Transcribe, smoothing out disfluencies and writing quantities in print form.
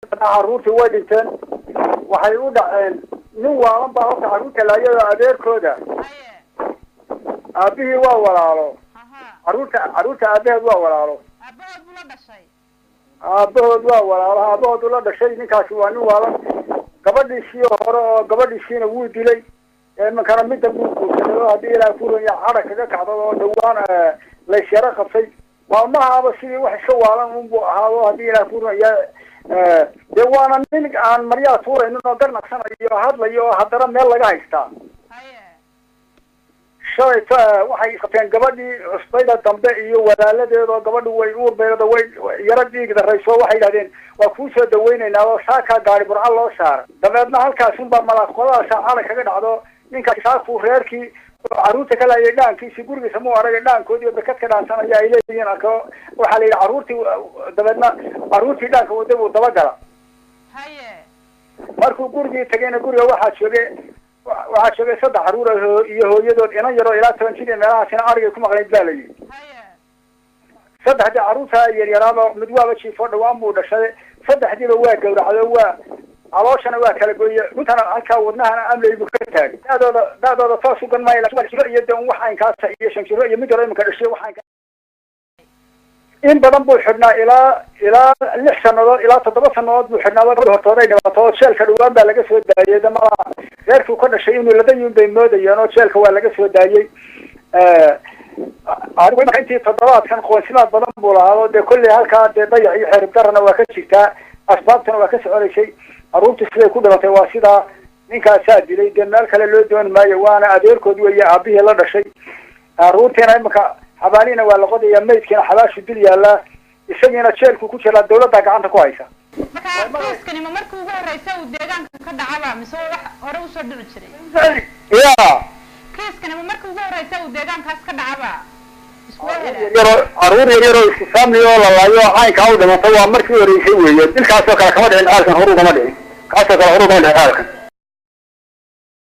caruurtii way dhinteen waxay u dhaceen nin waalan baa horta caruurta laayada adeerkooda aabihii waa walaalo caruurta aabaheed waa walaalo aabahood waa walaalo aabahood ula dhashay ninkaasi waa nin waalan gabadhiisii hore oo gabadhiisiina wuu dilay imankana midda buu guursaday haddii ilaa kuranya cadha kaga kacdo oo dhawaan laysyaro qabtay maalmahaaba sidii wax iska waalan unbuu ahaado haddii ilaa kuranya dee waana nin aan maryaa tuuraynin oo garnaqsanayo hadlayo oo haddana meel laga haystaa shalayta waxay qabteen gabadhii cusbayda dambe iyo walaaladeeda oo gabadhu way uurbeerada way yaro dhiig darayso waxay yidhahdeen waa kuu soo daweynaynaa oo saakaa gaari burca loo saara dabeedna halkaas unbaa malaaqolada saacada kaga dhacdo ninkaas saakuu reerkii caruurta ka laayay dhaankiisi gurigiisa muu aragay dhaankoodii bakad ka dhaansanaya ay leeyihiin arko waxaa la yidhi caruurtii dabeedna caruurtii dhaanka wada buu dabagala markuu gurigii tagayna guriga waxaa joogay 3 caruur iyo hooyadood inan yaroo ilaa 10 jir meelahaasina arigay ku maqnayd baa la yidhi 3 caruurta yaryaraaba mid waaba jiifo dhawaan buu dhashay 3diiba waa gawracdo waa calooshana waa kala gooye runtana halkaa wadnahana amlay buu ka taagay daadooda toos u gan maayo laakiin iyo dan wax aynkaas iyo 5 jiro iyo mid hore imanka dhashay wax aynka in badan buu xidhnaa ilaa 6 sanadood ilaa 7 sanadood buu xidhnaa hortooday dhibaato sheelka dhawaan baa laga soo daayay dama reerkii ka dhashay inuu ladayun bay moodayeen oo sheelka waa laga soo daayay arigu intii toddobaadkan qoonsimaad badan buu lahaado dee kolley halkaa dee dayac iyo xerib darana waa ka jirtaa asbaabtana waa ka soconaysay caruurtii siday ku dhimatay waa sidaa ninkaasaa dilay dee meel kale loo dooni maayo waana adeerkood weeye aabihii la dhashay caruurtiina imanka xabaaliina waa la qodaya maydkiina xabaashu dil yaallaa isagiina jeelku ku jiraa dawladda gacanta ku haysa markaaskani ma markii ugu horeysa uu deegaanka ka dhacaba mise wax hore usoo dhici jiray kiiskani ma markii ugu horeysa uu deegaankaas ka dhacaba caruur yaryaroo isku family oo la laayo caynkaa u dhimatay waa markii horeysay weeye dilkaasoo kale kama dhicin xaalkan horu kama dhicin kaasoo kale horu kama dhicin xaalkan